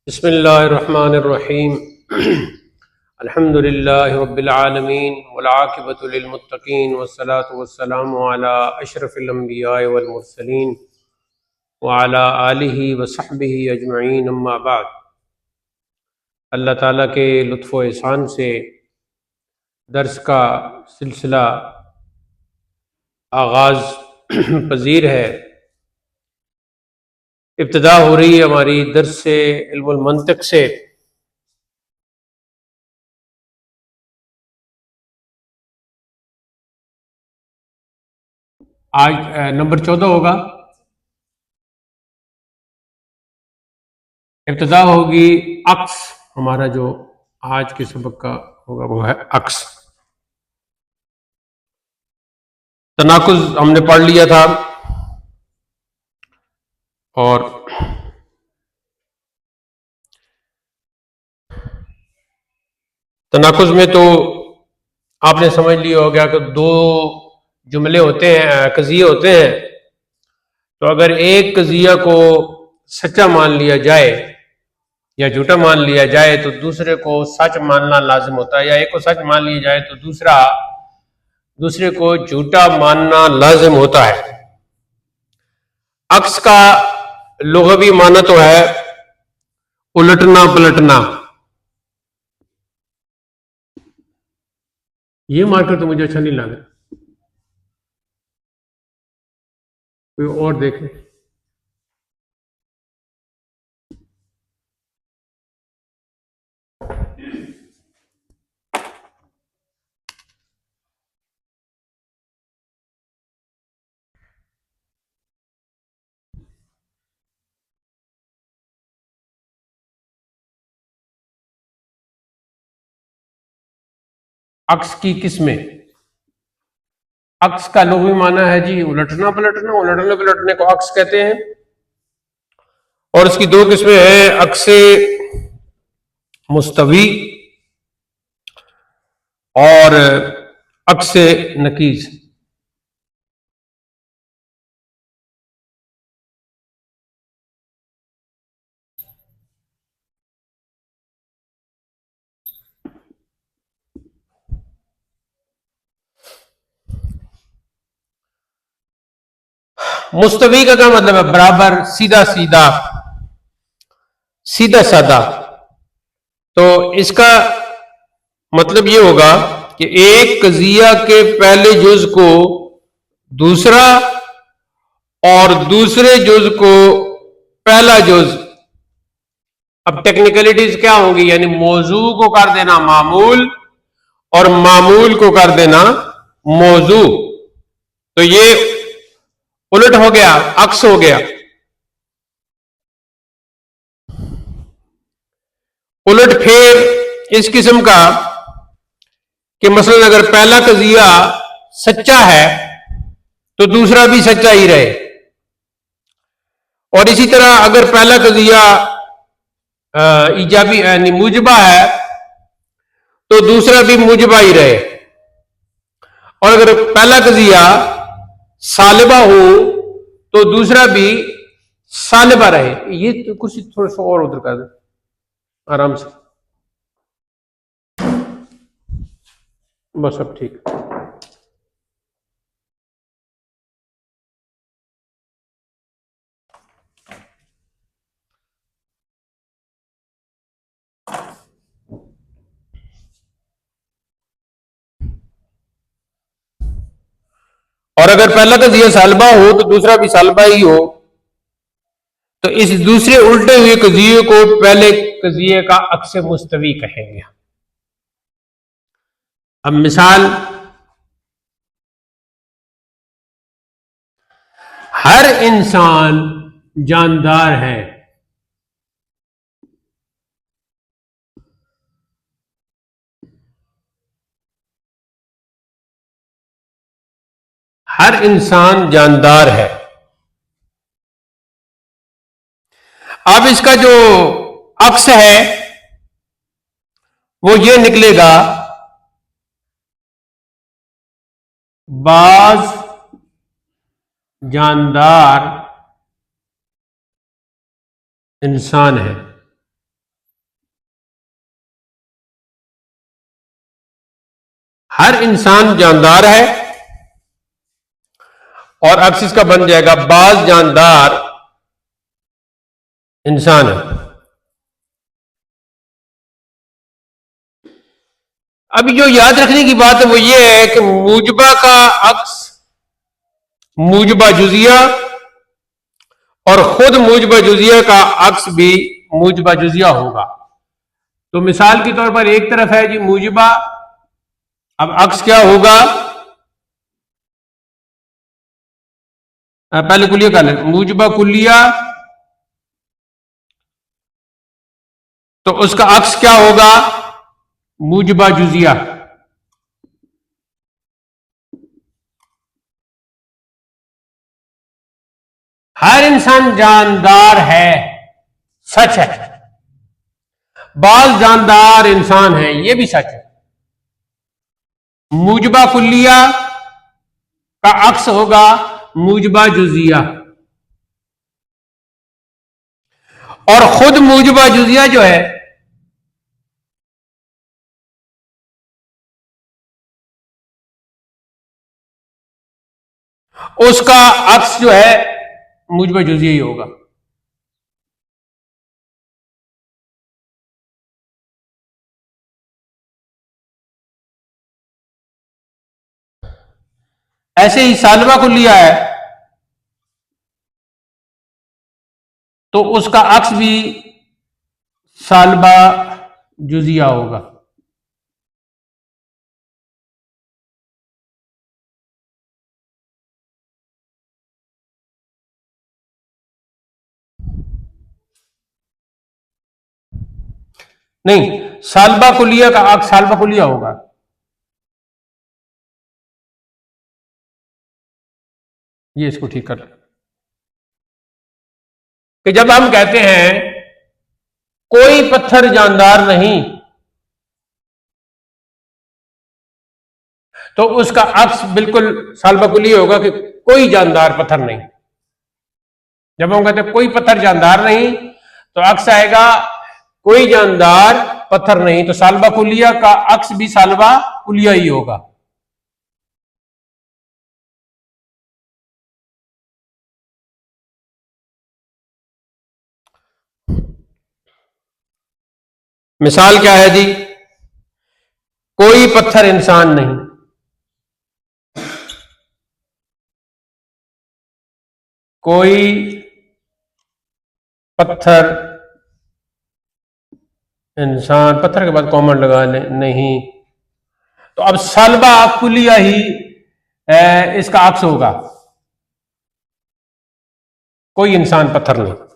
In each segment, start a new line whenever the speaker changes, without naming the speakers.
बिस्मिल्लाहिर्रहमानिर्रहीम अल्हम्दुलिल्लाहि रब्बिल आलमीन वल आक़िबतु लिल मुत्तक़ीन वस्सलातु वस्सलामु अला अशरफिल अंबिया'i वल मुरसलीन व अला आलिहि व सहबिहि अजमईन अम्मा बाद। अल्लाह ताला के लुत्फ़ व एहसान से दर्स का सिलसिला आगाज़ पज़ीर है। इब्तिदा हो रही है हमारी दर्स से इल्मुल मंतिक़ से। आज नंबर 14 होगा। इब्तिदा होगी अक्स। हमारा जो आज के सबक का होगा वो है अक्स। तनाकुज़ हमने पढ़ लिया था और तनाकुज़ में तो आपने समझ लिया हो गया कि दो जुमले होते हैं, कज़िये होते हैं। तो अगर एक कज़िया को सच्चा मान लिया जाए या झूठा मान लिया जाए तो दूसरे को सच मानना लाजिम होता है, या एक को सच मान लिया जाए तो दूसरे को झूठा मानना लाजिम होता है। अक्स का लुग़वी माना तो है उलटना पलटना। ये मार्कर तो मुझे अच्छा नहीं लगा, कोई और देखे। अक्स की किस्में। अक्स का लुग़वी माना है जी उलटना पलटना। उलटने पलटने को अक्स कहते हैं। और इसकी दो किस्में हैं, अक्से मुस्तवी और अक्से नकीस। मुस्तवी का क्या मतलब है? बराबर, सीधा सीधा, सीधा साधा। तो इसका मतलब ये होगा कि एक कजिया के पहले जुज को दूसरा और दूसरे जुज को पहला जुज। अब टेक्निकलिटीज क्या होंगी, यानी मौजू को कर देना मामूल और मामूल को कर देना मौजू। तो ये उलट हो गया, अक्स हो गया। उलट फेर इस किस्म का कि मसलन अगर पहला कजिया सच्चा है तो दूसरा भी सच्चा ही रहे, और इसी तरह अगर पहला कजिया ईजाबी यानी मुजबा है तो दूसरा भी मुजबा ही रहे, और अगर पहला कजिया सालिबा हो तो दूसरा भी सालिबा रहे। ये तो कुछ थोड़ा सा और उधर कर दे आराम से, बस अब ठीक। और अगर पहला कजिया सालबा हो तो दूसरा भी सालबा ही हो, तो इस दूसरे उल्टे हुए कजिए को पहले कजिए का अक्स मुस्तवी कहेंगे। अब मिसाल, हर इंसान जानदार है। हर इंसान जानदार है। अब इसका जो अक्स है वो ये निकलेगा, बाज जानदार इंसान है। हर इंसान जानदार है, और अक्स इसका बन जाएगा बाज जानदार इंसान है। अभी जो याद रखने की बात है वो ये है कि मूजबा का अक्स मूजबा जुजिया, और खुद मूजबा जुजिया का अक्स भी मूजबा जुजिया होगा। तो मिसाल के तौर पर एक तरफ है जी मूजबा, अब अक्स क्या होगा, पहले कुलिया कर लें, मूजबा कुलिया, तो उसका अक्स क्या होगा, मूजबा जुजिया। हर इंसान जानदार है, सच है, बाल जानदार इंसान है, यह भी सच है। मूजबा कुलिया का अक्स होगा मूजबा जुजिया, और खुद मूजबा जुजिया जो है उसका अक्स जो है मूजबा जुजिया ही होगा। ऐसे ही सालबा कुलिया है, तो उसका अक्स भी सालबा जुजिया होगा। नहीं, सालबा कुलिया का अक्स सालबा कुलिया होगा। ये इसको ठीक कर, कि जब हम कहते हैं कोई पत्थर जानदार नहीं, तो उसका अक्स बिल्कुल सालबा कुलिया होगा कि कोई जानदार पत्थर नहीं। जब हम कहते हैं कोई पत्थर जानदार नहीं, तो अक्स आएगा कोई जानदार पत्थर नहीं, तो सालबा कुलिया का अक्स भी सालबा कुलिया ही होगा। मिसाल क्या है जी, कोई पत्थर इंसान नहीं, कोई पत्थर इंसान, पत्थर के बाद कॉमन लगा ले, नहीं, तो अब सालबा कुलिया ही इसका अक्स होगा, कोई इंसान पत्थर नहीं।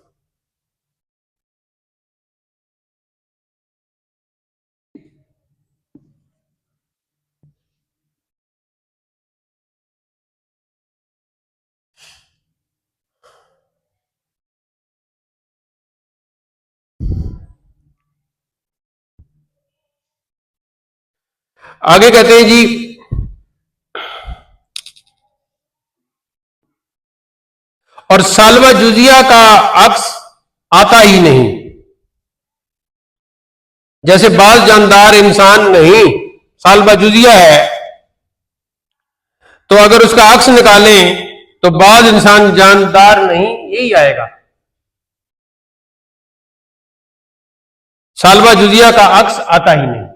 आगे कहते हैं जी, और सालबा जुजिया का अक्स आता ही नहीं। जैसे बाज जानदार इंसान नहीं, सालबा जुजिया है, तो अगर उसका अक्स निकालें तो बाज इंसान जानदार नहीं, यही आएगा। सालबा जुजिया का अक्स आता ही नहीं।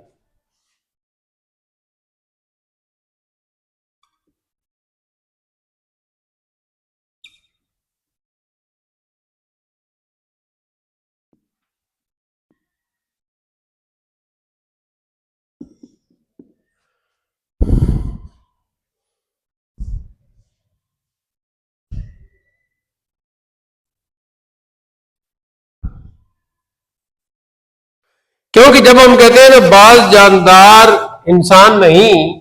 क्योंकि जब हम कहते हैं ना बाज जानदार इंसान नहीं,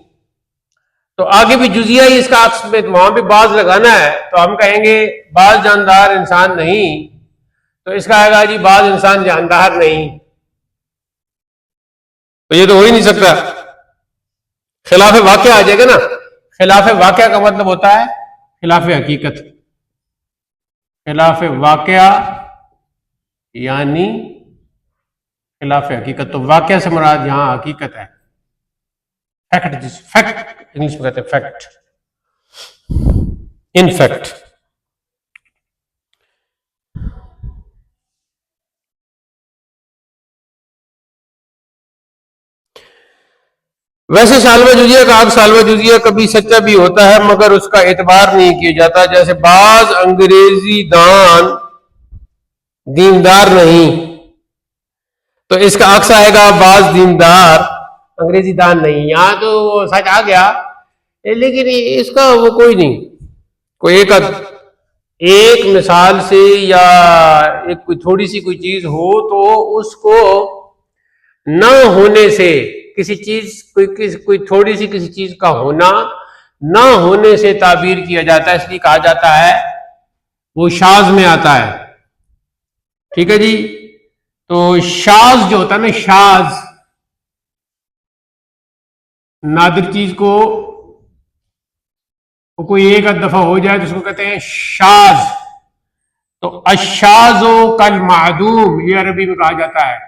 तो आगे भी जुजिया ही इसका अक्स में, वहां भी बाज लगाना है, तो हम कहेंगे बाज जानदार इंसान नहीं, तो इसका आएगा जी बाज इंसान जानदार नहीं, तो ये तो हो ही नहीं सकता, खिलाफ वाक़या आ जाएगा ना। खिलाफ वाक़या का मतलब होता है खिलाफ हकीकत, खिलाफ वाक़या यानी खिलाफ हकीकत, तो वाक़या से मुराद यहां हकीकत है। फैक्ट, जिस फैक्ट इंग्लिश में कहते हैं फैक्ट, इन फैक्ट। वैसे सालवा जुजिया का आग सालवा जुजिया कभी सच्चा भी होता है, मगर उसका एतबार नहीं किया जाता। जैसे बाज अंग्रेजी दान दीनदार नहीं, तो इसका अक्स आएगा बाज दीनदार अंग्रेजी दान नहीं। यहां तो वो सच आ गया, लेकिन इसका वो कोई नहीं, कोई एक मिसाल से या एक कोई थोड़ी सी कोई चीज हो तो उसको न होने से, किसी चीज कोई थोड़ी सी किसी चीज का होना न होने से ताबीर किया जाता है, इसलिए कहा जाता है वो शाज में आता है। ठीक है जी। तो शाज जो होता है ना, शाज नादिर चीज को कोई एक दफा हो जाए तो उसको कहते हैं शाज। तो अशाजो कल मादूम, ये अरबी में कहा जाता है,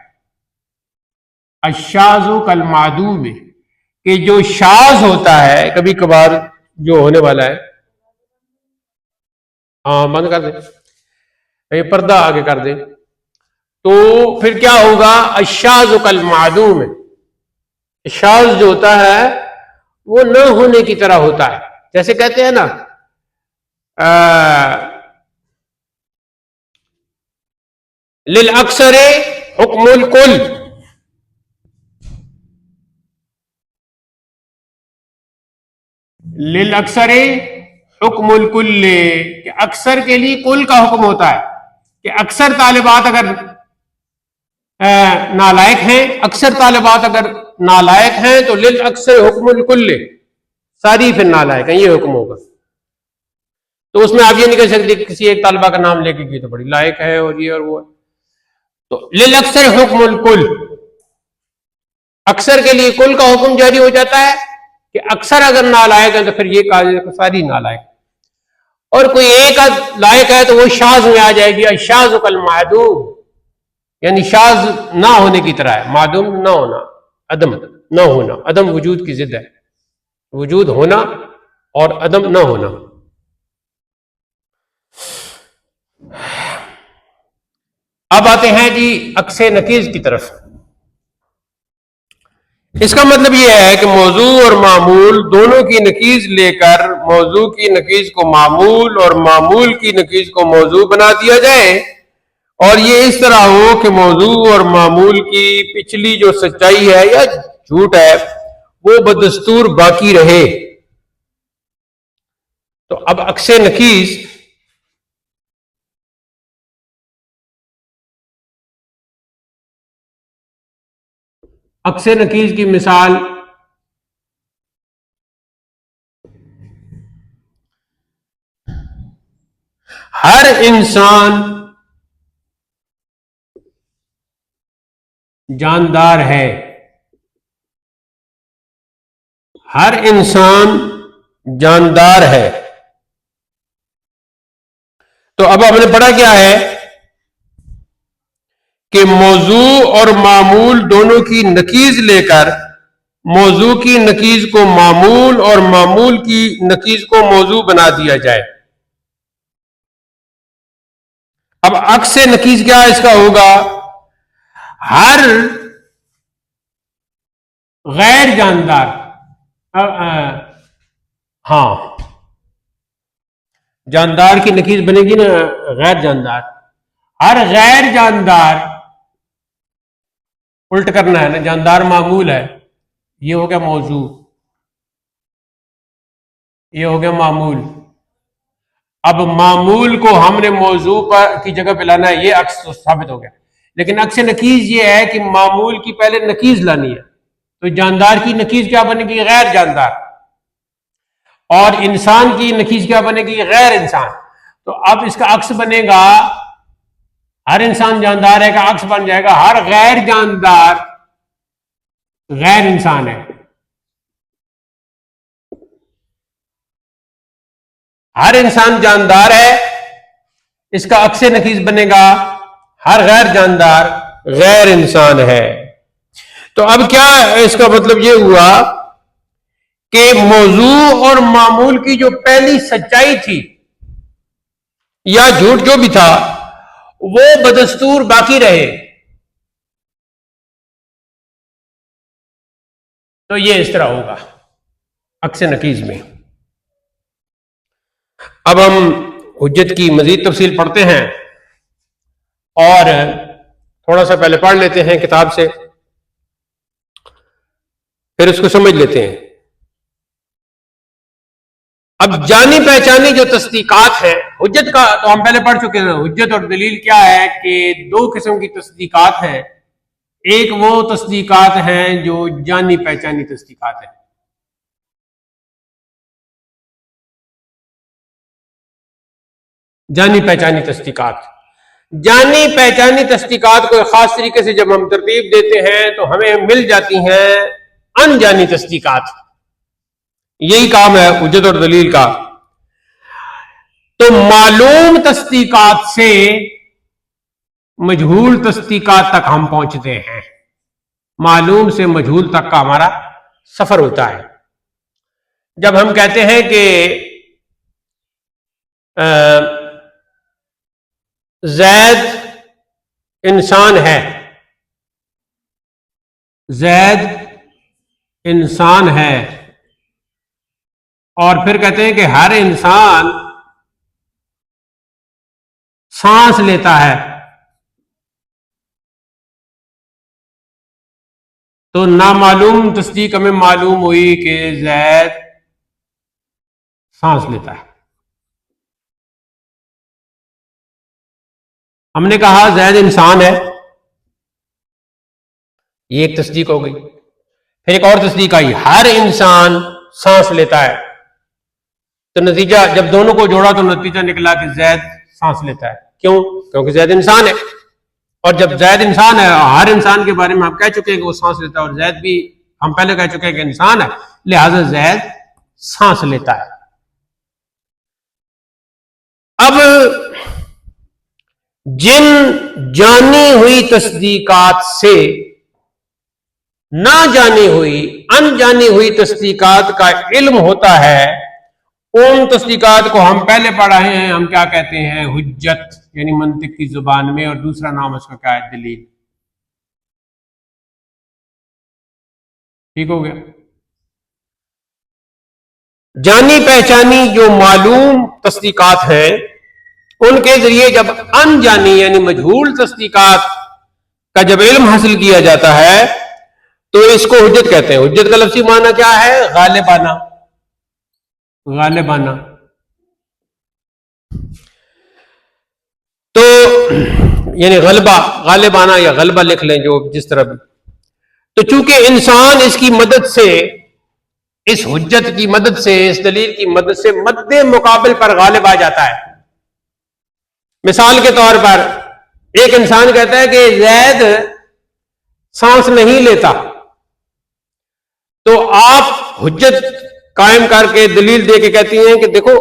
अशाजो कल मादूम में, कि जो शाज होता है कभी कभार जो होने वाला है। हाँ बंद कर दे, ये पर्दा आगे कर दे। तो फिर क्या होगा, अशाज कल मादूम है, शाज जो होता है वो न होने की तरह होता है। जैसे कहते हैं ना लिल अक्सरे हुक्मुल कुल, लिल अक्सरे हुक्मुल कुल्ले, कि अक्सर के लिए कुल का हुक्म होता है, कि अक्सर तालिबात अगर नालायक हैं, अक्सर तालिबात अगर नालायक हैं तो लिल अक्सर हुक्मुल कुल्ले, सारी फिर नालायक हैं, ये हुक्म होगा। तो उसमें आप ये नहीं कह सकते किसी एक तालिबा का नाम लेके की तो बड़ी लायक है और ये और वो। तो लिल अक्सर हुक्मुल कुल, अक्सर के लिए कुल का हुक्म जारी हो जाता है कि अक्सर अगर नालायक है तो फिर ये कहा सारी नालायक, और कोई एक लायक है तो वो शाज में आ जाएगी, शाज कल मादूम, यानी शाज ना होने की तरह है। मादूम ना होना, अदम ना होना, अदम वजूद की जिद है, वजूद होना और अदम ना होना। अब आते हैं जी अक्से नकीज की तरफ। इसका मतलब यह है कि मौजू और मामूल दोनों की नकीज लेकर मौजू की नकीज को मामूल और मामूल की नकीज को मौजू बना दिया जाए, और ये इस तरह हो कि मौजू और मामूल की पिछली जो सच्चाई है या झूठ है वो बदस्तूर बाकी रहे। तो अब अक्से नकीज अक्से नकीज की मिसाल हर इंसान जानदार है, हर इंसान जानदार है। तो अब हमने पढ़ा क्या है कि मौजू और मामूल दोनों की नकीज लेकर मौजू की नकीज को मामूल और मामूल की नकीज को मौजू बना दिया जाए। अब अक्स से नकीज क्या इसका होगा, हर गैर जानदार, हाँ जानदार की नकीज बनेगी ना गैर जानदार, हर गैर जानदार, उल्ट करना है ना, जानदार मामूल है, ये हो गया मौजू, ये हो गया मामूल। अब मामूल को हमने मौजू पर की जगह पे लाना है, ये अक्स तो साबित हो गया। लेकिन अक्स नकीज ये है कि मामूल की पहले नकीज लानी है। तो जानदार की नकीज क्या बनेगी, गैर जानदार, और इंसान की नकीज क्या बनेगी, गैर इंसान। तो अब इसका अक्स बनेगा, हर इंसान जानदार है का अक्स बन जाएगा हर गैर जानदार गैर इंसान है। हर इंसान जानदार है, इसका अक्से नकीज बनेगा हर गैर जानदार गैर इंसान है। तो अब क्या इसका मतलब ये हुआ कि मौजू और मामूल की जो पहली सच्चाई थी या झूठ जो भी था वो बदस्तूर बाकी रहे, तो ये इस तरह होगा अक्स नकीज में। अब हम हुज्जत की मजीद तफसील पढ़ते हैं और थोड़ा सा पहले पढ़ लेते हैं किताब से, फिर उसको समझ लेते हैं। अब जानी पहचानी जो तस्दीकात है हुज्जत का, तो हम पहले पढ़ चुके हैं। हुज्जत और दलील क्या है कि दो किस्म की तस्दीकात है। एक वो तस्दीकात हैं जो जानी पहचानी तस्दीकात है। जानी पहचानी तस्दीकात, जानी पहचानी तस्दीकात को खास तरीके से जब हम तरतीब देते हैं तो हमें मिल जाती हैं अनजानी तस्दीकात। यही काम है हुज्जत और दलील का। तो मालूम तस्दीकात से मजहूल तस्दीकात तक हम पहुंचते हैं। मालूम से मजहूल तक का हमारा सफर होता है। जब हम कहते हैं कि जैद इंसान है, जैद इंसान है, और फिर कहते हैं कि हर इंसान सांस लेता है, तो नामालूम तस्दीक हमें मालूम हुई कि जैद सांस लेता है। हमने कहा जैद इंसान है, ये एक तस्दीक हो गई। फिर एक और तस्दीक आई, हर इंसान सांस लेता है। तो नतीजा जब दोनों को जोड़ा तो नतीजा निकला कि जैद सांस लेता है। क्यों? क्योंकि जैद इंसान है, और जब जैद इंसान है, हर इंसान के बारे में हम कह चुके हैं कि वो सांस लेता है, और जैद भी हम पहले कह चुके हैं कि इंसान है, लिहाजा जैद सांस लेता है। अब जिन जानी हुई तस्दीकात से ना जानी हुई अनजानी हुई तस्दीकात का इल्म होता है, उन तस्दीकात को हम पहले पढ़ा हैं, हम क्या कहते हैं? हुज्जत, यानी मंतिक की जुबान में, और दूसरा नाम उसका क्या है? दलील। ठीक हो गया। जानी पहचानी जो मालूम तस्दीकात हैं, उनके जरिए जब अनजानी यानी मजहूल तस्दीकात का जब इल्म हासिल किया जाता है तो इसको हुज्जत कहते हैं। हुज्जत का लफ्ज़ी माना क्या है? गालिबाना, गालिबाना। तो यानी गलबा, गालिबाना या गलबा लिख लें, जो जिस तरह भी। तो चूंकि इंसान इसकी मदद से, इस हुज्जत की मदद से, इस दलील की मदद से मद्दे मुकाबिल पर गालिब आ जाता है। मिसाल के तौर पर एक इंसान कहता है कि जैद सांस नहीं लेता, तो आप हुज्जत कायम करके दलील दे के कहती हैं कि देखो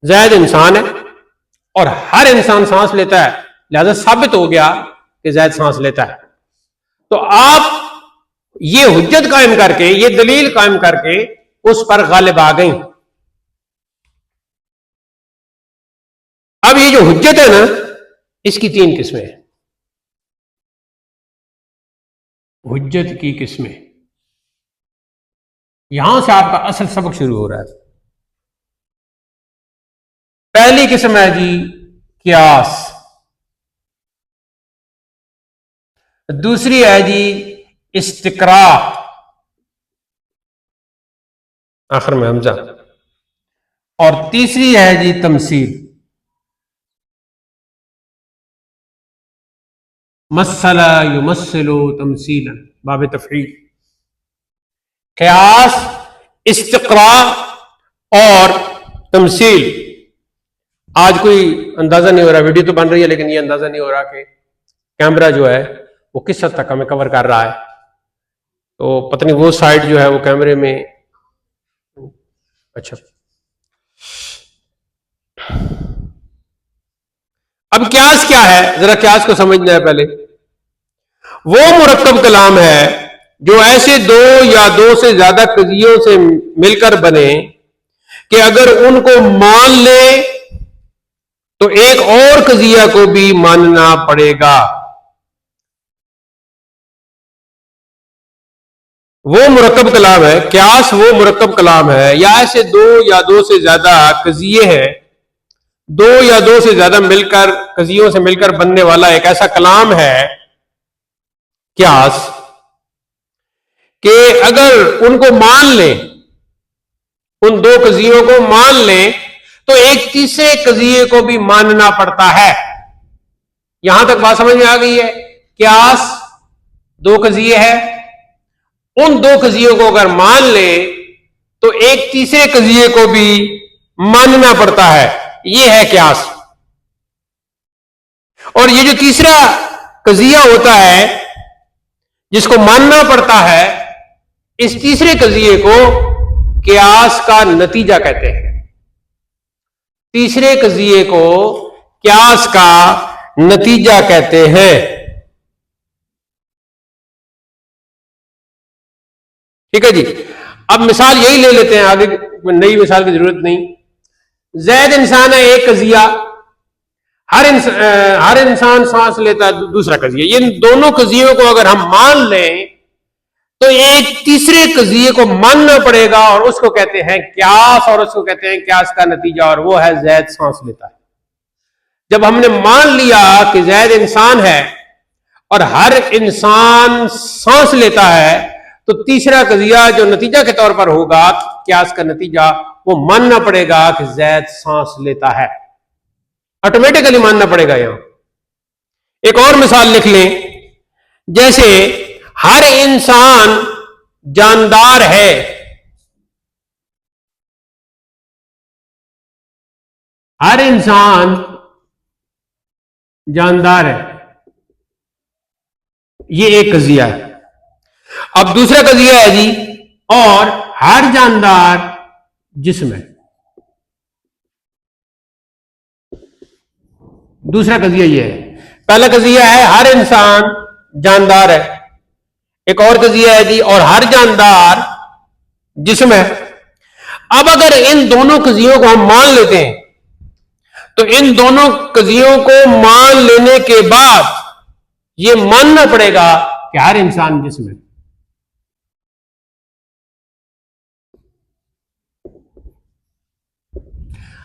जैद इंसान है और हर इंसान सांस लेता है, लिहाजा साबित हो गया कि जैद सांस लेता है। तो आप ये हुज्जत कायम करके, ये दलील कायम करके उस पर गालिब आ गई। अब ये जो हुज्जत है ना, इसकी तीन किस्में हैं। हुज्जत की किस्में, यहां से आपका असल सबक शुरू हो रहा है। पहली किस्म है जी कियास, दूसरी है जी इस्तिकरा, आखिर में हमजा, और तीसरी है जी तमसील। मसला युमस्सिलु तमसीलन, बाब तफईल। क़यास, इस्तिक़रा और तमसील। आज कोई अंदाजा नहीं हो रहा, वीडियो तो बन रही है लेकिन ये अंदाजा नहीं हो रहा कि कैमरा जो है वो किस हद तक हमें कवर कर रहा है। तो पता नहीं वो साइड जो है वो कैमरे में, अच्छा। अब क्यास क्या है, जरा क्यास को समझना है। पहले वो मुरक्कब कलाम है जो ऐसे दो या दो से ज्यादा कजियों से मिलकर बने कि अगर उनको मान ले तो एक और कजिया को भी मानना पड़ेगा। वो मुरक्कब कलाम है, क्यास वो मुरक्कब कलाम है, या ऐसे दो या दो से ज्यादा कजिए हैं, दो या दो से ज्यादा मिलकर कजियों से मिलकर बनने वाला एक ऐसा कलाम है क्यास कि अगर उनको मान लें, उन दो कजियों को मान लें तो एक तीसरे कजिए को भी मानना पड़ता है। यहां तक बात समझ में आ गई है? क्यास दो कजिए है, उन दो कजियों को अगर मान ले तो एक तीसरे कजिए को भी मानना पड़ता है। यह है क्यास। और ये जो तीसरा कजिया होता है जिसको मानना पड़ता है, इस तीसरे कजिए को क्यास का नतीजा कहते हैं। तीसरे कजिए को क्यास का नतीजा कहते हैं। ठीक है जी। अब मिसाल यही ले लेते हैं, आगे नई मिसाल की जरूरत नहीं। जैद इंसान है, एक कजिया, हर इंसान सांस लेता है, दूसरा कजिया। इन दोनों कजियों को अगर हम मान लें तो एक तीसरे कजिए को मानना पड़ेगा और उसको कहते हैं क्यास, और उसको कहते हैं क्यास का नतीजा, और वो है जैद सांस लेता है। जब हमने मान लिया कि जैद इंसान है और हर इंसान सांस लेता है, तो तीसरा कजिया जो नतीजा के तौर पर होगा, क्यास का नतीजा, वो मानना पड़ेगा कि जैद सांस लेता है। ऑटोमेटिकली मानना पड़ेगा। यहां एक और मिसाल लिख लें, जैसे हर इंसान जानदार है, हर इंसान जानदार है, ये एक कजिया है। अब दूसरा कजिया है जी, और हर जानदार जिस्म है। दूसरा कजिया ये है। पहला कजिया है हर इंसान जानदार है, एक और कजिया है जी और हर जानदार जिस्म है। अब अगर इन दोनों कजियों को हम मान लेते हैं तो इन दोनों कजियों को मान लेने के बाद यह मानना पड़ेगा कि हर इंसान जिस्म है।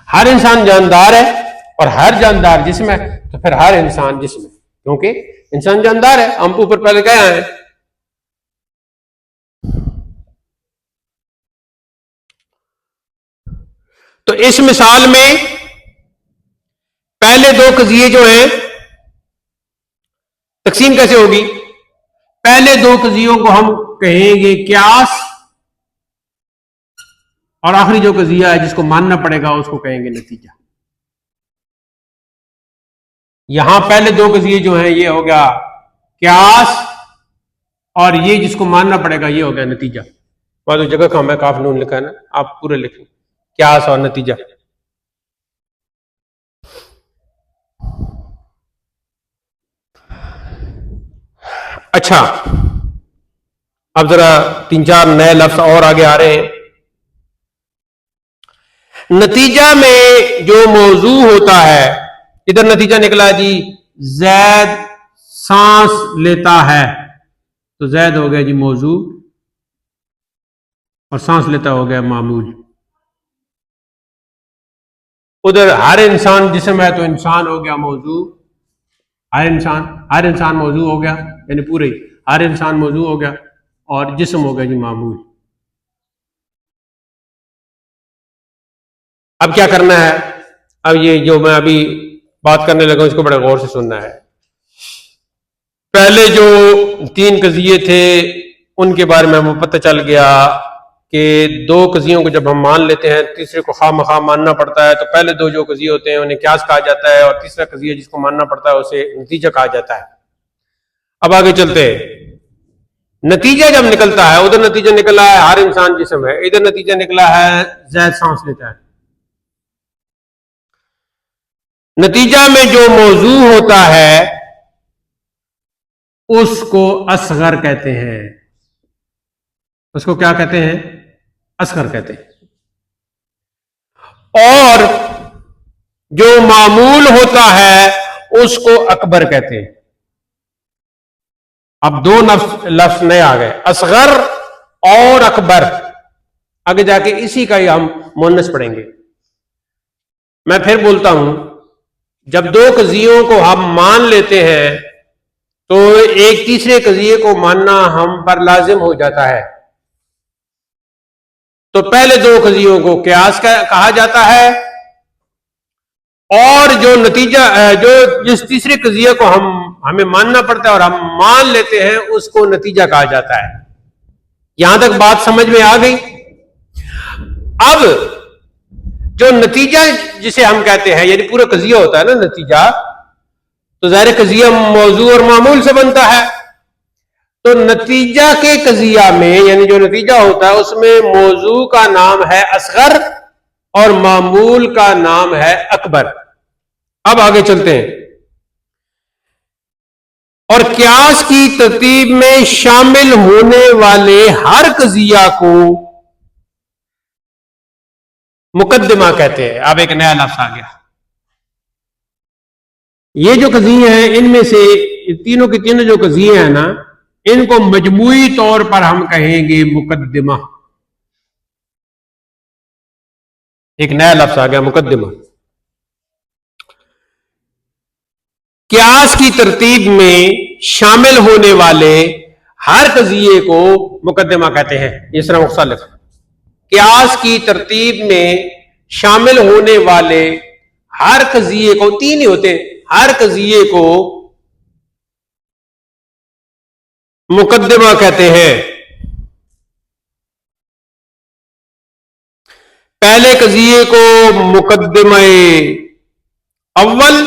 हर इंसान जानदार है और हर जानदार जिस्म है, तो फिर हर इंसान जिस्म है, क्योंकि इंसान जानदार है। हम ऊपर पहले कहे हैं। तो इस मिसाल में पहले दो कजिए जो हैं, तकसीम कैसे होगी? पहले दो कजियों को हम कहेंगे क्यास, और आखिरी जो कजिया है जिसको मानना पड़ेगा उसको कहेंगे नतीजा। यहां पहले दो कजिए जो हैं, ये हो गया क्यास, और ये जिसको मानना पड़ेगा ये हो गया नतीजा। वहां तो जगह कम है, काफ नून लिखा है ना, आप पूरे लिखें क्यास और नतीजा। अच्छा, अब जरा तीन चार नए लफ्ज और आगे आ रहे हैं। नतीजा में जो मौजू होता है, इधर नतीजा निकला जी जैद सांस लेता है, तो जैद हो गया जी मौजू और सांस लेता हो गया मामूल। उधर हर इंसान जिस्म है, तो इंसान हो गया मौजू, हर इंसान मौजू हो गया, यानी पूरे हर इंसान मौजू हो गया, और जिस्म हो गया जी मामूल। अब क्या करना है? अब ये जो मैं अभी बात करने लगा इसको बड़े गौर से सुनना है। पहले जो तीन कजिए थे उनके बारे में हमें पता चल गया कि दो कजियों को जब हम मान लेते हैं, तीसरे को खामखा मानना पड़ता है। तो पहले दो जो कजिए होते हैं उन्हें क्यास कहा जाता है, और तीसरा कजिया जिसको मानना पड़ता है उसे नतीजा कहा जाता है। अब आगे चलते हैं। नतीजा जब निकलता है, उधर नतीजा निकला है हर इंसान जिस्म है, इधर नतीजा निकला है जैद सांस लेता है। नतीजा में जो मौजू होता है उसको असगर कहते हैं। उसको क्या कहते हैं? असगर कहते हैं। और जो मामूल होता है उसको अकबर कहते हैं। अब दो लफ्ज नए आ गए, असगर और अकबर। आगे जाके इसी का ही हम मुअन्नस पढ़ेंगे। मैं फिर बोलता हूं, जब दो कजियों को हम मान लेते हैं तो एक तीसरे कजिए को मानना हम पर लाजिम हो जाता है। तो पहले दो कजियों को क्यास कहा जाता है, और जो नतीजा जो जिस तीसरे कजिए को हमें मानना पड़ता है और हम मान लेते हैं उसको नतीजा कहा जाता है। यहां तक बात समझ में आ गई। अब जो नतीजा जिसे हम कहते हैं, यानी पूरा कजिया होता है ना नतीजा, तो ज़ाहिर कजिया मौजू और मामूल से बनता है। तो नतीजा के कजिया में, यानी जो नतीजा होता है उसमें मौजू का नाम है असगर और मामूल का नाम है अकबर। अब आगे चलते हैं। और क्यास की तरतीब में शामिल होने वाले हर कजिया को मुकद्दमा कहते हैं। अब एक नया लफ्ज आ गया। ये जो कजिए हैं, इनमें से तीनों की तीनों जो कजिए हैं ना, इनको मजमूई तौर पर हम कहेंगे मुकद्दमा। एक नया लफ्ज आ गया, मुकद्दमा। क्यास की तरतीब में शामिल होने वाले हर कजिए को मुकद्दमा कहते हैं। इस तरह मुख्तलिफ क्यास की तरतीब में शामिल होने वाले हर कजिए को, तीन ही होते, हर कजिए को मुकद्दमा कहते हैं। पहले कजिए को मुकद्दमा अव्वल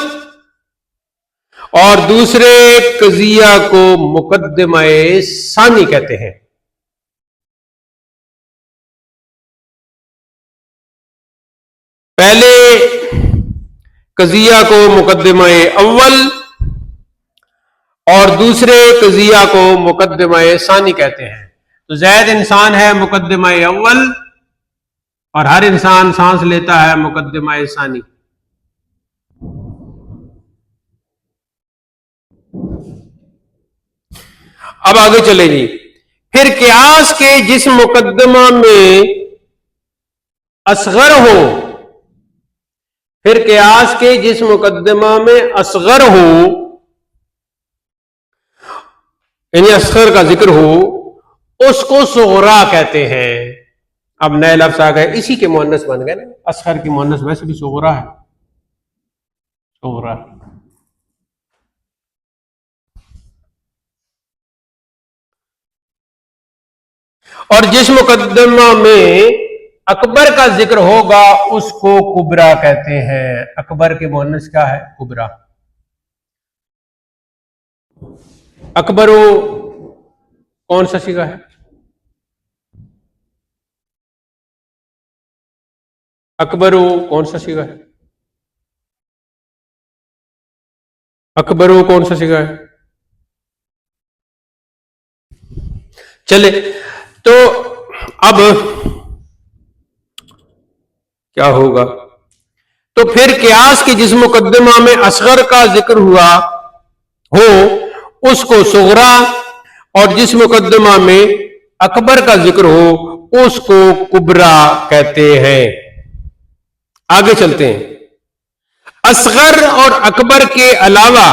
और दूसरे कजिया को मुकद्दमा सानी कहते हैं। पहले कजिया को मुकद्दमा अव्वल और दूसरे कजिया को मुकद्दमा सानी कहते हैं। तो जैद इंसान है मुकद्दमा अव्वल और हर इंसान सांस लेता है मुकद्दमा सानी। अब आगे चले जी। फिर क्यास के जिस मुकद्दमा में असगर हो, फिर क्यास के जिस मुकद्दमा में असगर हो, यानी असगर का जिक्र हो, उसको सुगरा कहते हैं। अब नए लफ्ज आ गए, इसी के मुअन्नस बन गए ना। असगर की मुअन्नस वैसे भी सुगरा है, सुगरा। और जिस मुकद्दमा में अकबर का जिक्र होगा उसको कुबरा कहते हैं। अकबर के मुअन्नस क्या है? कुबरा। अकबरो कौन सा सिगा है? अकबरो कौन सा सिगा है? अकबरो कौन सा सिगा है? चले, तो अब क्या होगा? तो फिर क्यास के जिस मुकद्दमा में असगर का जिक्र हुआ हो उसको सुगरा, और जिस मुकद्दमा में अकबर का जिक्र हो उसको कुबरा कहते हैं। आगे चलते हैं। असगर और अकबर के अलावा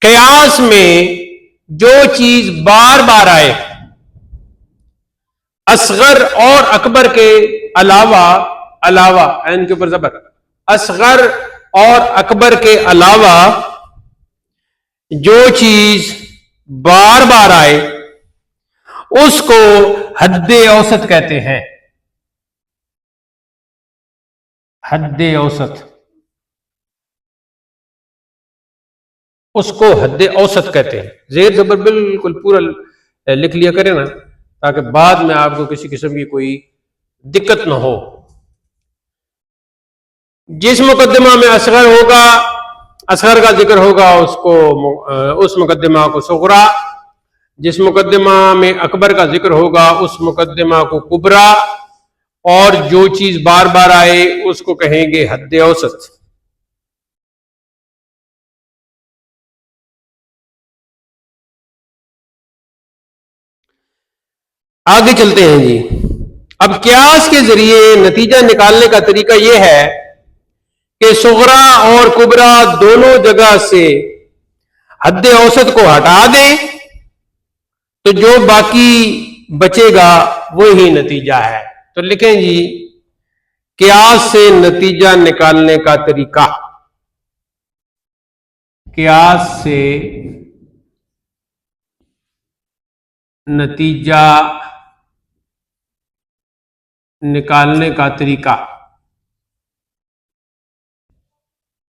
क्यास में जो चीज बार बार आए, असगर और अकबर के अलावा, अलावा एन के ऊपर जबर, असगर और अकबर के अलावा जो चीज बार बार आए उसको हद्दे औसत कहते हैं। हद्दे औसत, उसको हद्दे औसत कहते हैं। जेर जबर बिल्कुल पूरा लिख लिया करें ना, ताकि बाद में आपको किसी किस्म की कोई दिक्कत ना हो। जिस मुकद्दमा में असगर होगा, असगर का जिक्र होगा, उसको उस मुकद्दमा को सुगरा, जिस मुकदमा में अकबर का जिक्र होगा उस मुकदमा को कुबरा, और जो चीज बार बार आए उसको कहेंगे हद औसत। आगे चलते हैं जी। अब क्यास के जरिए नतीजा निकालने का तरीका यह है कि सुगरा और कुबरा दोनों जगह से हद औसत को हटा दें, तो जो बाकी बचेगा वो ही नतीजा है। तो लिखें जी, क्यास से नतीजा निकालने का तरीका। क्यास से नतीजा निकालने का तरीका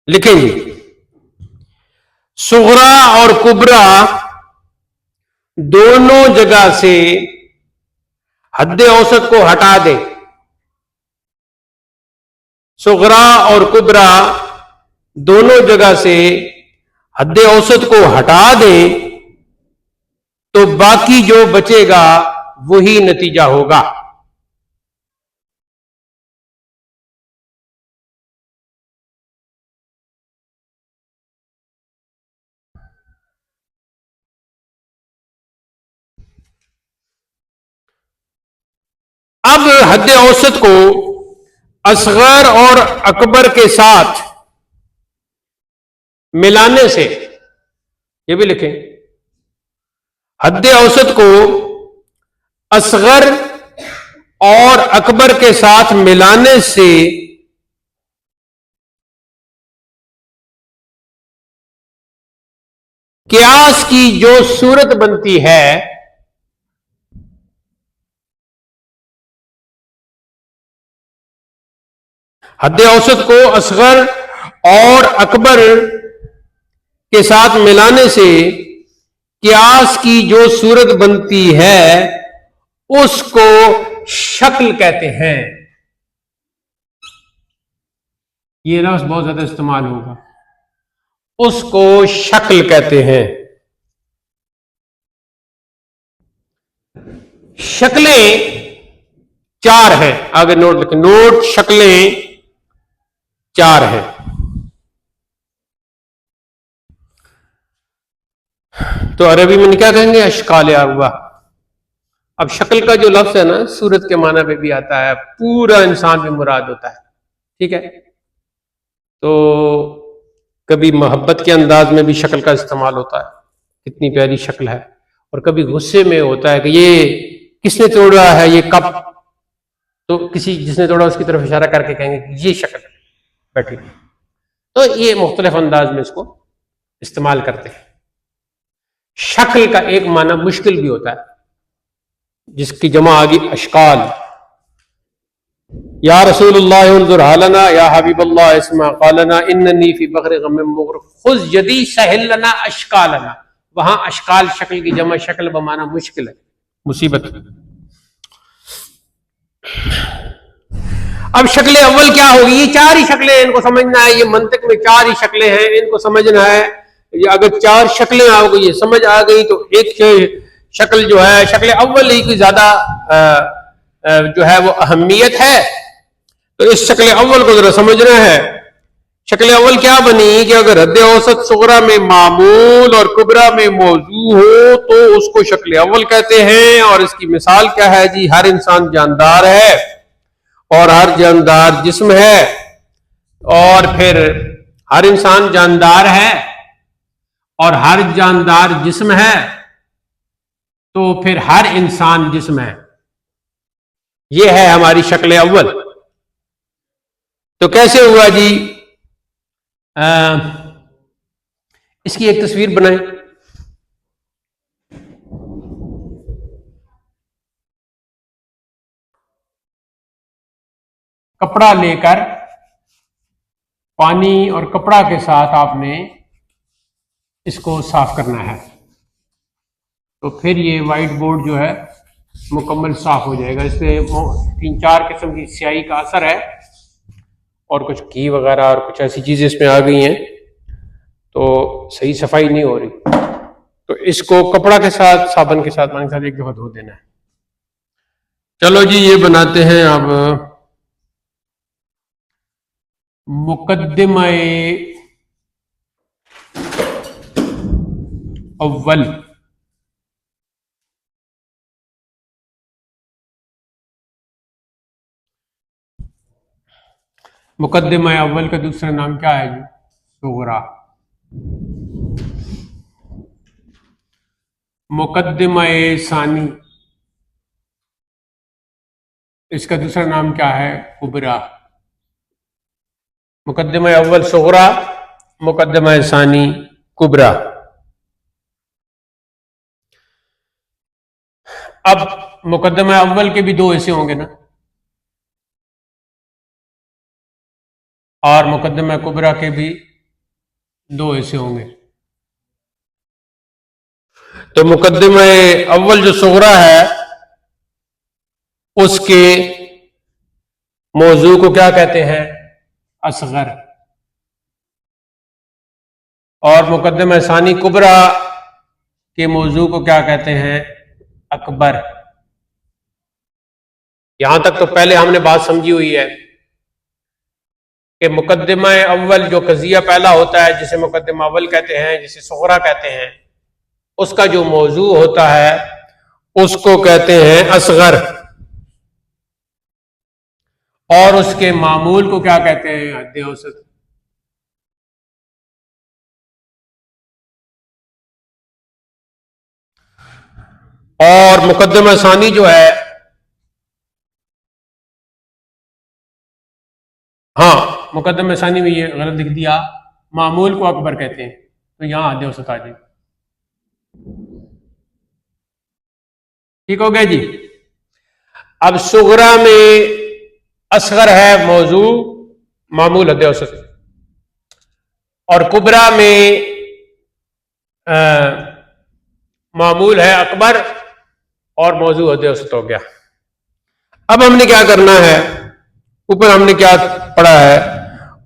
लिखें जी। सुगरा और कुबरा दोनों जगह से हद औसत को हटा दें। सुगरा और कुबरा दोनों जगह से हद औसत को हटा दें, तो बाकी जो बचेगा वही नतीजा होगा। अब हद औसत को असगर और अकबर के साथ मिलाने से, ये भी लिखें, हद औसत को असगर और अकबर के साथ मिलाने से क्यास की जो सूरत बनती है हद औसत को असगर और अकबर के साथ मिलाने से क्यास की जो सूरत बनती है उसको शक्ल कहते हैं। ये लफ्ज बहुत ज्यादा इस्तेमाल होगा, उसको शक्ल कहते हैं। शक्लें चार हैं, आगे नोट लिखें, नोट, शक्लें चार हैं। तो अरबी में क्या कहेंगे, अशकाल अरबा। अब शक्ल का जो लफ्ज है ना, सूरत के माना पे भी आता है, पूरा इंसान भी मुराद होता है, ठीक है। तो कभी मोहब्बत के अंदाज में भी शक्ल का इस्तेमाल होता है, कितनी प्यारी शक्ल है, और कभी गुस्से में होता है कि ये किसने तोड़ा है, ये कप, तो किसी जिसने तोड़ा उसकी तरफ इशारा करके कहेंगे कि ये शक्ल बैठी। तो ये मुख्तलिफ अंदाज में इसको इस्तेमाल करते हैं। शक्ल का एक माना मुश्किल भी होता है, जिसकी जमा आ गई अशकाल। या रसूलुल्लाह उन्जुर हालना, या हबीबल्लाह इस्मा कालना, इन्ननी फी बग़र गम मुग़रक़, खुज़ यदी सहिल लना अशकालना। वहां अशकाल शक्ल की जमा, शक्ल बमाना मुश्किल है, मुसीबत। अब शक्ल अव्वल क्या होगी, ये चार ही शक्लें, इनको समझना है, ये मंतिक में चार ही शक्लें हैं, इनको समझना है। ये अगर चार शक्लें आ गई, समझ आ गई, तो एक शक्ल जो है, शक्ल अव्वल ही की ज्यादा जो है वो अहमियत है। तो इस शक्ल अव्वल को जरा समझना है। शक्ल अव्वल क्या बनी कि अगर हद औसत सुगरा में मामूल और कुबरा में मौजू हो तो उसको शक्ल अव्वल कहते हैं। और इसकी मिसाल क्या है जी, हर इंसान जानदार है और हर जानदार जिस्म है, और फिर हर इंसान जानदार है और हर जानदार जिस्म है, तो फिर हर इंसान जिस्म है। यह है हमारी शक्ल अव्वल। तो कैसे हुआ जी, इसकी एक तस्वीर बनाएं। कपड़ा लेकर पानी और कपड़ा के साथ आपने इसको साफ करना है, तो फिर ये व्हाइट बोर्ड जो है मुकम्मल साफ हो जाएगा। इसमें 3-4 किस्म की स्याही का असर है और कुछ घी वगैरह और कुछ ऐसी चीजें इसमें आ गई हैं, तो सही सफाई नहीं हो रही। तो इसको कपड़ा के साथ, साबुन के साथ, पानी के साथ एक दफा धो देना है। चलो जी, ये बनाते हैं अब मुकद्दिमा अव्वल। मुकद्दिमा अव्वल का दूसरा नाम क्या है जी? सुगरा। मुकद्दिमा सानी, इसका दूसरा नाम क्या है? कुबरा। मुकद्दिमा अव्वल सुगरा, मुकद्दिमा सानी कुबरा। अब मुकद्दमा अव्वल के भी दो हिस्से होंगे ना, और मुकद्दमा कुबरा के भी दो हिस्से होंगे। तो मुकद्दमा अव्वल जो सुगरा है उसके मौजू को क्या कहते हैं? असगर। और मुकद्दमा सानी कुबरा के मौजू को क्या कहते हैं? अकबर। यहां तक तो पहले हमने बात समझी हुई है कि मुकद्दमा अव्वल जो कजिया पहला होता है, जिसे मुकद्दमा अव्वल कहते हैं, जिसे सुगरा कहते हैं, उसका जो मौजू होता है उसको कहते हैं असगर, और उसके मामूल को क्या कहते हैं? हद औसत। और मुकद्दमा सानी जो है, हाँ, मुकद्दमा सानी में ये गलत लिख दिया, मामूल को अकबर कहते हैं, तो यहां हद औसत आ जाएगी। ठीक हो गया जी। अब सुगरा में असगर है मौजू, मामूल हद औसत, और कुबरा में मामूल है अकबर और मौजू हद औसत हो गया। अब हमने क्या करना है? ऊपर हमने क्या पढ़ा है?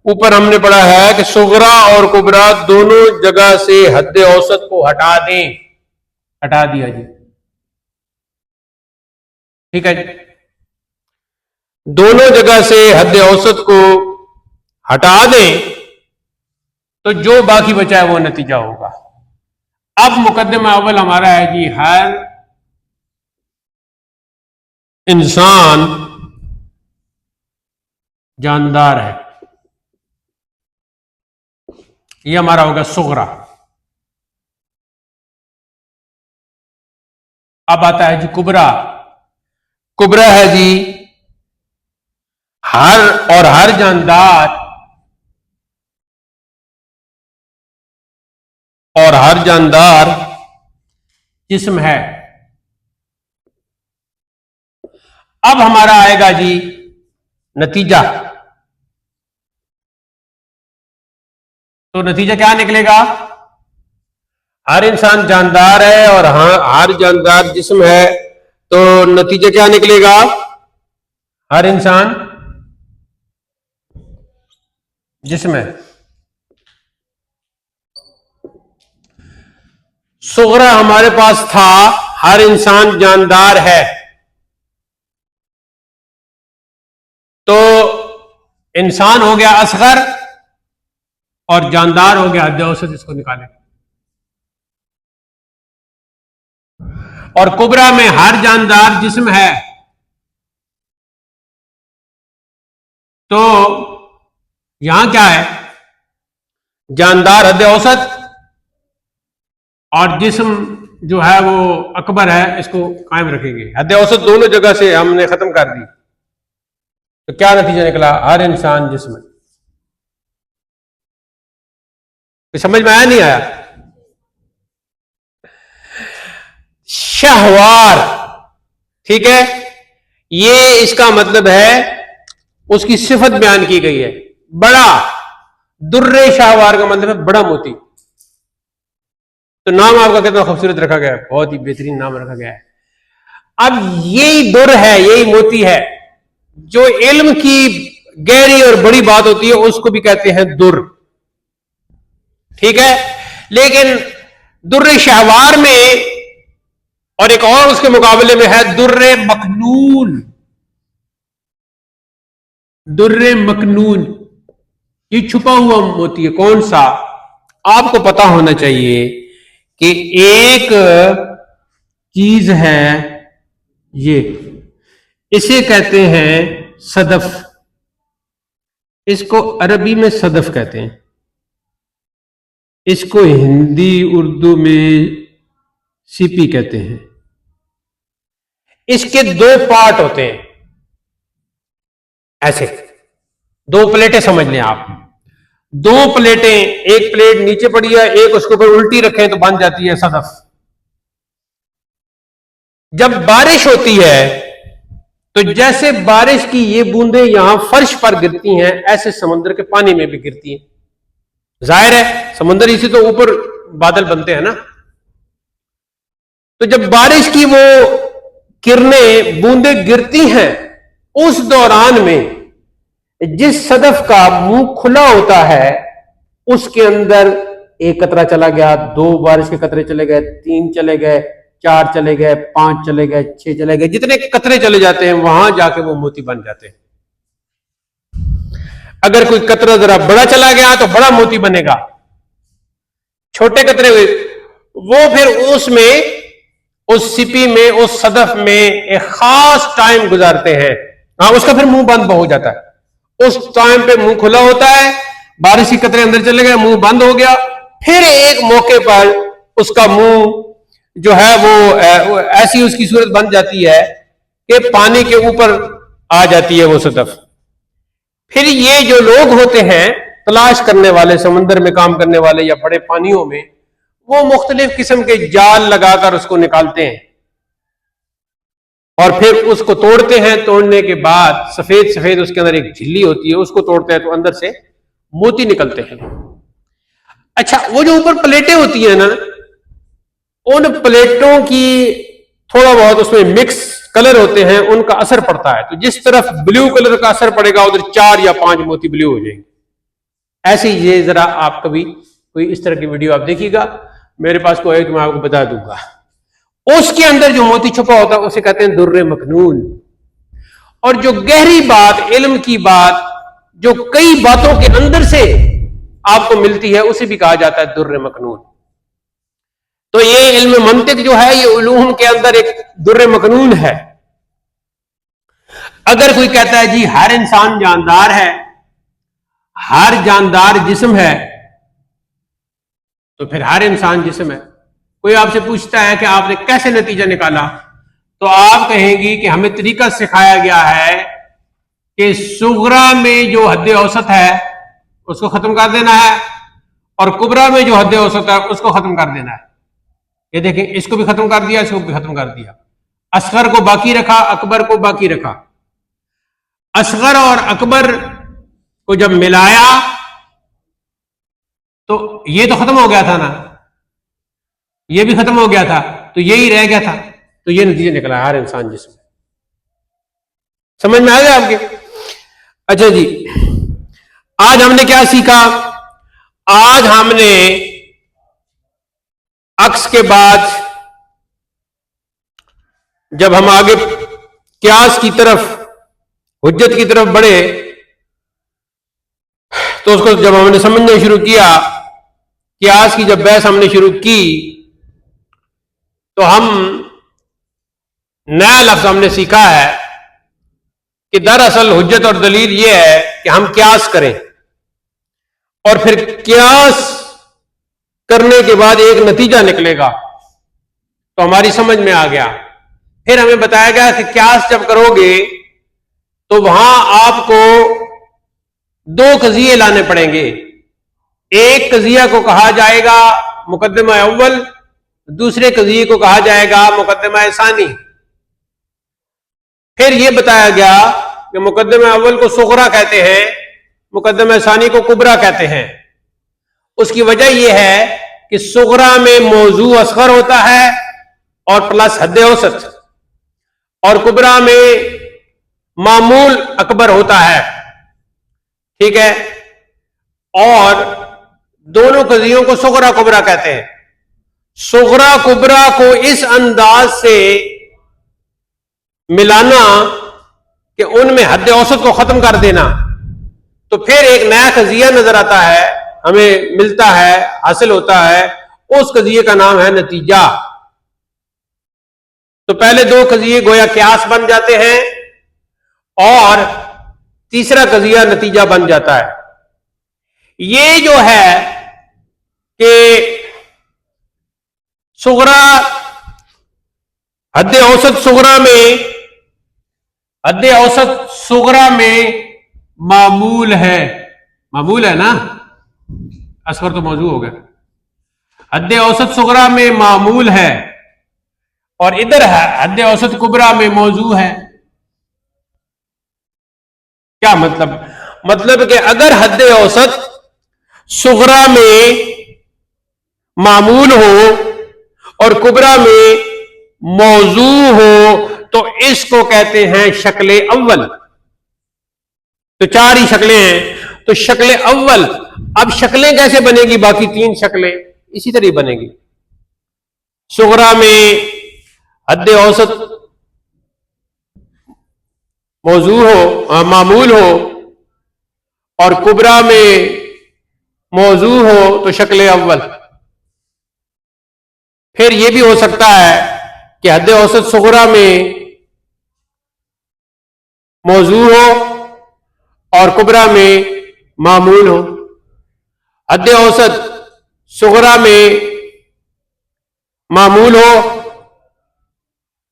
ऊपर हमने पढ़ा है कि सुगरा और कुबरा दोनों जगह से हद औसत को हटा दें। हटा दिया जी, ठीक है जी। दोनों जगह से हद औसत को हटा दें तो जो बाकी बचा है वो नतीजा होगा। अब मुकद्दमा अव्वल हमारा है जी, हर इंसान जानदार है, ये हमारा होगा सुगरा। अब आता है जी कुबरा। कुबरा है जी हर जानदार और हर जानदार जिस्म है। अब हमारा आएगा जी नतीजा। तो नतीजा क्या निकलेगा? हर इंसान जानदार है और हर जानदार जिस्म है, तो नतीजा क्या निकलेगा? हर इंसान जिस्म है। सुगरा हमारे पास था हर इंसान जानदार है, तो इंसान हो गया असगर और जानदार हो गया हद औसत, इसको निकालें। और कुबरा में हर जानदार जिस्म है, तो यहां क्या है? जानदार हद औसत और जिस्म जो है वो अकबर है, इसको कायम रखेंगे। हद औसत दोनों जगह से हमने खत्म कर दी, तो क्या नतीजा निकला? हर इंसान जिस्म। समझ में आया नहीं आया? शाहवार, ठीक है, ये इसका मतलब है, उसकी सिफत बयान की गई है। बड़ा, दुर्रे शाहवार का मतलब है बड़ा मोती। तो नाम आपका कितना खूबसूरत रखा गया है, बहुत ही बेहतरीन नाम रखा गया है। अब यही दुर है, यही मोती है, जो इल्म की गहरी और बड़ी बात होती है उसको भी कहते हैं दुर, ठीक है। लेकिन दुर्रे शहवार में, और एक और उसके मुकाबले में है दुर्रे मकनून। दुर्रे मकनून ये छुपा हुआ मोती है। कौन सा? आपको पता होना चाहिए कि एक चीज है ये, इसे कहते हैं सदफ। इसको अरबी में सदफ कहते हैं, इसको हिंदी उर्दू में सीपी कहते हैं। इसके दो पार्ट होते हैं, ऐसे दो प्लेटें समझ लें आप। दो प्लेटें, एक प्लेट नीचे पड़ी है, एक उसके ऊपर उल्टी रखें तो बन जाती है सदफ। जब बारिश होती है तो जैसे बारिश की ये बूंदें यहां फर्श पर गिरती हैं, ऐसे समुद्र के पानी में भी गिरती हैं। जाहिर है समुद्र इसी तो ऊपर बादल बनते हैं ना। तो जब बारिश की वो किरणें बूंदें गिरती हैं, उस दौरान में जिस सदफ का मुंह खुला होता है उसके अंदर एक कतरा चला गया, दो बारिश के कतरे चले गए, तीन चले गए, चार चले गए, पांच चले गए, छह चले गए, जितने कतरे चले जाते हैं वहां जाके वो मोती बन जाते हैं। अगर कोई कतरा जरा बड़ा चला गया तो बड़ा मोती बनेगा, छोटे कतरे हुए वो फिर उसमें, उस सिपी में, उस सदफ में एक खास टाइम गुजारते हैं। हाँ, उसका फिर मुंह बंद हो जाता है। उस टाइम पे मुंह खुला होता है, बारिश के कतरे अंदर चले गए, मुंह बंद हो गया, फिर एक मौके पर उसका मुंह जो है वो ऐसी उसकी सूरत बन जाती है कि पानी के ऊपर आ जाती है वो सदफ। फिर ये जो लोग होते हैं तलाश करने वाले, समंदर में काम करने वाले या बड़े पानियों में, वो मुख्तलिफ किस्म के जाल लगाकर उसको निकालते हैं और फिर उसको तोड़ते हैं। तोड़ने के बाद सफेद सफेद उसके अंदर एक झिल्ली होती है, उसको तोड़ते हैं तो अंदर से मोती निकलते हैं। अच्छा, वो जो ऊपर प्लेटें होती है ना, उन प्लेटों की थोड़ा बहुत उसमें मिक्स कलर होते हैं, उनका असर पड़ता है। तो जिस तरफ ब्लू कलर का असर पड़ेगा उधर 4 या 5 मोती ब्लू हो जाएंगे। ऐसे ही ये जरा आप कभी कोई इस तरह की वीडियो आप देखिएगा, मेरे पास कोई है तो मैं आपको बता दूंगा। उसके अंदर जो मोती छुपा होता है उसे कहते हैं दुर्रे मखनून। और जो गहरी बात, इल्म की बात, जो कई बातों के अंदर से आपको मिलती है, उसे भी कहा जाता है दुर्रे मखनून। तो ये इल्म मंतिक जो है, ये उलूम के अंदर एक दुर्रे मखनून है। अगर कोई कहता है जी हर इंसान जानदार है, हर जानदार जिस्म है, तो फिर हर इंसान जिस्म है। कोई आपसे पूछता है कि आपने कैसे नतीजा निकाला, तो आप कहेंगी कि हमें तरीका सिखाया गया है कि सुगरा में जो हद औसत है उसको खत्म कर देना है और कुबरा में जो हद औसत है उसको खत्म कर देना है। ये देखें, इसको भी खत्म कर दिया, इसको भी खत्म कर दिया। असगर को बाकी रखा, अकबर को बाकी रखा। असगर और अकबर को जब मिलाया तो ये तो खत्म हो गया था ना, ये भी खत्म हो गया था, तो यही रह गया था। तो ये नतीजा निकला हर इंसान जिसमें। समझ में आ गया आपके? अच्छा जी, आज हमने क्या सीखा? आज हमने अक्स के बाद जब हम आगे क्यास की तरफ, हुज्जत की तरफ बढ़े, तो उसको जब हमने समझना शुरू किया, क्यास की जब बहस हमने शुरू की, तो हम नया लफ्ज हमने सीखा है कि दरअसल हुज्जत और दलील यह है कि हम क्यास करें और फिर क्यास करने के बाद एक नतीजा निकलेगा। तो हमारी समझ में आ गया। फिर हमें बताया गया कि क्यास जब करोगे तो वहां आपको 2 कजिए लाने पड़ेंगे। एक कजिया को कहा जाएगा मुकद्दमा अव्वल, दूसरे कजिए को कहा जाएगा मुकद्दमा सानी। फिर यह बताया गया कि मुकद्दमा अव्वल को सुगरा कहते हैं, मुकद्दमा सानी को कुबरा कहते हैं। उसकी वजह यह है कि सुगरा में मौजू असगर होता है और प्लस हद औसत, और कुबरा में मामूल अकबर होता है। ठीक है, और दोनों कजियों को सुगरा कुबरा कहते हैं। सुगरा कुबरा को इस अंदाज से मिलाना कि उनमें हद औसत को खत्म कर देना, तो फिर एक नया कजिया नजर आता है, हमें मिलता है, हासिल होता है। उस कजिए का नाम है नतीजा। तो पहले दो कजिए गोया क्यास बन जाते हैं और तीसरा कजिया नतीजा बन जाता है। ये जो है कि सुगरा हद औसत सुगरा में मामूल है ना, असफर तो मौजू हो गया। हद औसत सुगरा में मामूल है और इधर है हद औसत कुबरा में मौजू है। क्या मतलब कि अगर हद औसत सुगरा में मामूल हो और कुबरा में मौजू हो तो इसको कहते हैं शक्ल अव्वल। तो चार ही शक्लें हैं, तो शक्ल अव्वल। अब शक्लें कैसे बनेगी? बाकी तीन शक्लें इसी तरह बनेगी। सुगरा में हद औसत मौजू हो, मामूल हो और कुबरा में मौजू हो तो शक्ल अव्वल। फिर यह भी हो सकता है कि हद औसत सुगरा में मौजू हो और कुबरा में मामूल हो। हद औसत सुगरा में मामूल हो,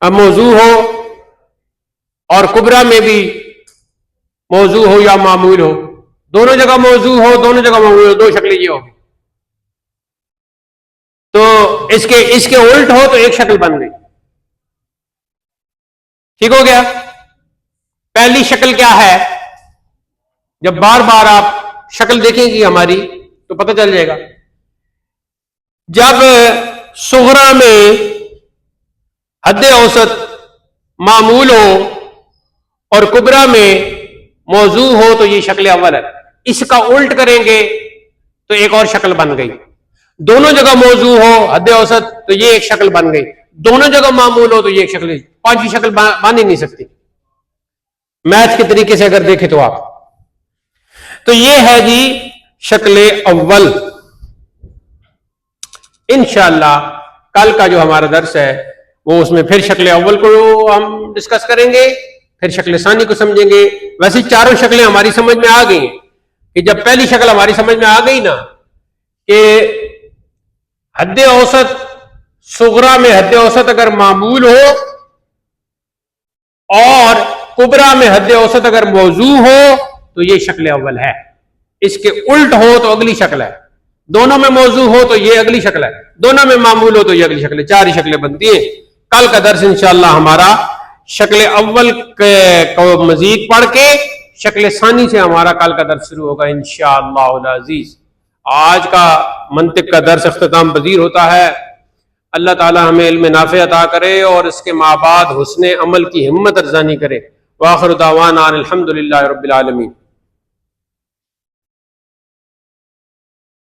मौजू हो और कुबरा में भी मौजू हो या मामूल हो। दोनों जगह मौजू हो, दोनों जगह मामूल हो, दो शक्लें ये होगी। तो इसके उल्ट हो तो एक शक्ल बन गई। ठीक हो गया। पहली शक्ल क्या है? जब बार बार आप शक्ल देखेंगी हमारी तो पता चल जाएगा। जब सुगरा में हद औसत मामूल हो और कुबरा में मौजू हो तो ये शक्ल अव्वल है। इसका उल्ट करेंगे तो एक और शक्ल बन गई। दोनों जगह मौजू हो हद औसत तो ये एक शक्ल बन गई, दोनों जगह मामूल हो तो ये एक शक्ल, पांचवी शक्ल बन ही नहीं सकती मैथ के तरीके से अगर देखें तो आप। तो ये है जी शक्ल अव्वल। इंशाअल्लाह कल का जो हमारा दर्स है वो उसमें फिर शक्ल अव्वल को हम डिस्कस करेंगे, फिर शक्ल सानी को समझेंगे। वैसे चारों शक्लें हमारी समझ में आ गई कि जब पहली शक्ल हमारी समझ में आ गई ना कि हद औसत सुगरा में हद औसत अगर मामूल हो और कुबरा में हद औसत अगर मौजू हो तो ये शक्ल अव्वल है। इसके उल्ट हो तो अगली शक्ल है। दोनों में मौजू हो तो ये अगली शक्ल है, दोनों में मामूल हो तो ये अगली शक्ल है। चार ही शक्लें बनती हैं। कल का दर्स इंशाअल्लाह हमारा शक्ल अव्वल को मजीद पढ़ के शक्ल सानी से हमारा कल का दर्स शुरू होगा इंशाअल्लाह अजीज। आज का मंतिक का दर्स अख्ताम पजीर होता है। अल्लाह ताला हमें इल्म नाफ़े अता करे और इसके माबाद हुस्ने अमल की हिम्मत अरजानी करे। वाखिर दावाना अल्हम्दुलिल्लाहि रब्बिल आलमीन।